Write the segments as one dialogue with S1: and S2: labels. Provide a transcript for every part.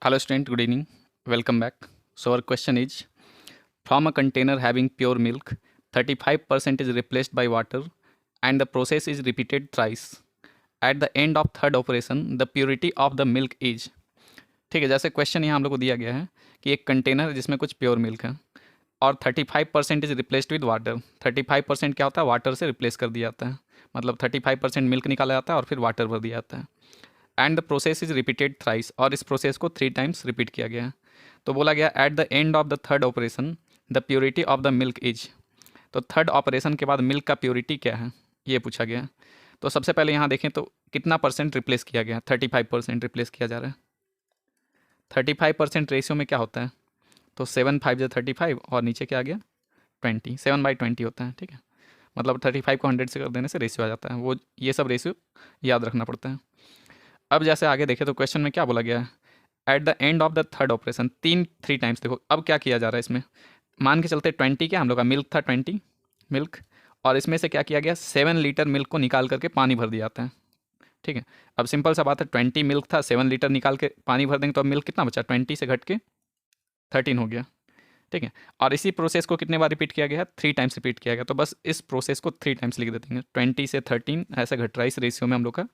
S1: Hello student, good evening. Welcome back. So our question is, from a container having pure milk, 35% is replaced by water and the process is repeated thrice. At the end of third operation, the purity of the milk is। ठीक है, जैसे question यहाँ हम लोग को दिया गया है कि एक कंटेनर है जिसमें कुछ प्योर मिल्क है और 35% इज रिप्लेस्ड विद वाटर। 35% क्या होता है, वाटर से रिप्लेस कर दिया जाता है, मतलब 35% मिल्क निकाला जाता है और फिर वाटर भर दिया जाता है। And the process is repeated thrice, और इस प्रोसेस को 3 टाइम्स रिपीट किया गया है। तो बोला गया at the end of the third operation the purity of the milk is. तो थर्ड ऑपरेशन के बाद मिल्क का प्योरिटी क्या है, ये पूछा गया है। तो सबसे पहले यहाँ देखें तो कितना परसेंट रिप्लेस किया गया है, 35% रिप्लेस किया जा रहा है। 35% रेशियो में क्या होता है, तो 7 5 जो 35 और नीचे क्या आ गया 20, 7/20 होता है। ठीक है, मतलब 35 को 100 से कर देने से रेशियो आ जाता है, वो ये सब रेशियो याद रखना पड़ता है। अब जैसे आगे देखें तो क्वेश्चन में क्या बोला गया है, at the end of the third operation, 3 times. देखो अब क्या किया जा रहा है इसमें, मान के चलते 20 क्या हम लोग का मिल्क था, 20 मिल्क, और इसमें से क्या किया गया 7 लीटर मिल्क को निकाल करके पानी भर दिया जाता है। ठीक है, अब सिंपल सा बात है, 20 मिल्क था, 7 लीटर निकाल के पानी भर देंगे तो अब मिल्क कितना बचा, 20 से घट के 13 हो गया। ठीक है, और इसी प्रोसेस को कितने बार रिपीट किया गया है, 3 टाइम्स रिपीट किया गया। तो बस इस प्रोसेस को 3 टाइम्स लिख देते हैं, 20 से 13 ऐसा घट रहा है, इस रेशियो में हम लोग का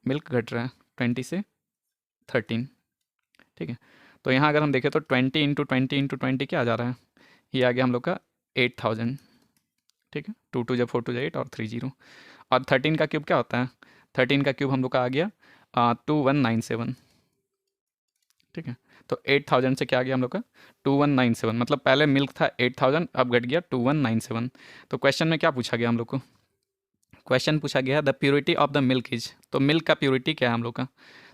S1: मिल्क घट रहा है 20 से 13। ठीक है, तो यहाँ अगर हम देखें तो 20 इंटू 20 इंटू 20 क्या आ जा रहा है, ये आ गया हम लोग का 8000। ठीक है, 2 2 जब 4 2 8 और 3 0। और 13 का क्यूब क्या होता है, 13 का क्यूब हम लोग का आ गया 2197। ठीक है, तो 8000 से क्या आ गया हम लोग का 2197, मतलब पहले मिल्क था 8000, अब घट गया 2197। तो क्वेश्चन में क्या पूछा गया हम लोग को, क्वेश्चन पूछा गया the purity of the milk is. तो मिल्क का प्योरिटी क्या है हम लोग का,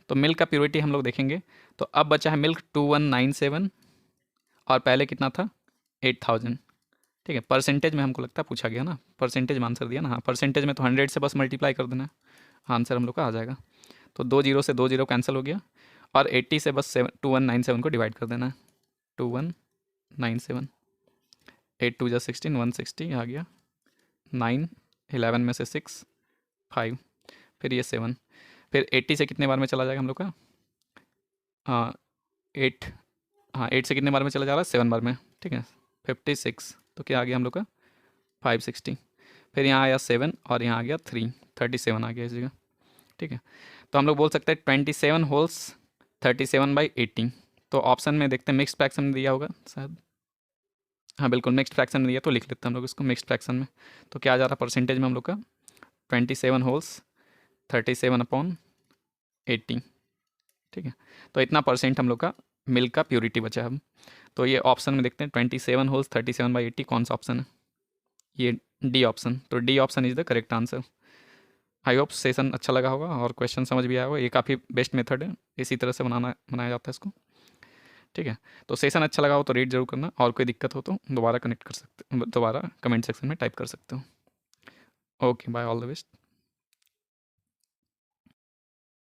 S1: तो मिल्क का प्योरिटी हम लोग देखेंगे तो अब बचा है मिल्क 2197 और पहले कितना था 8000। ठीक है, परसेंटेज में हमको लगता है पूछा गया ना, परसेंटेज में आंसर दिया ना, हाँ परसेंटेज में तो 100 से बस मल्टीप्लाई कर देना है, आंसर हम लोग का आ जाएगा। तो 2 0 से 2 0 कैंसिल हो गया और 80 से बस 2197 को डिवाइड कर देना है, 2197, 8 2 16, 160 आ गया, 9 11 में से 6 5, फिर ये 7, फिर 80 से कितने बार में चला जाएगा हम लोग का, हाँ 8, हाँ 8 से कितने बार में चला जा रहा है 7 बार में। ठीक है, 56, तो क्या आ गया हम लोग का 560, फिर यहाँ आया 7 और यहाँ आ गया 3, 37 आ गया इस जगह। ठीक है, तो हम लोग बोल सकते हैं 27 होल्स 37/80। तो ऑप्शन में देखते हैं मिक्स्ड फ्रैक्शन में दिया होगा शायद, हाँ बिल्कुल मिक्स्ड फ्रैक्शन में दिया, तो लिख लेते हैं हम लोग इसको मिक्स्ड फ्रैक्शन में। तो क्या आ जा रहा है परसेंटेज में हम लोग का 27 होल्स 37/80। ठीक है, तो इतना परसेंट हम लोग का मिल्क का प्योरिटी बचा है अब। तो ये ऑप्शन में देखते हैं 27 होल्स 37/80 कौन सा ऑप्शन है, ये डी ऑप्शन। तो D option is the correct answer. I hope session अच्छा लगा होगा और क्वेश्चन समझ भी आया होगा, ये काफ़ी बेस्ट मेथड है, इसी तरह से बनाया जाता है इसको। ठीक है, तो सेशन अच्छा लगा हो तो रीड जरूर करना, और कोई दिक्कत हो तो दोबारा कनेक्ट कर सकते, दोबारा कमेंट सेक्शन में टाइप कर सकते हो। Okay bye, all the best.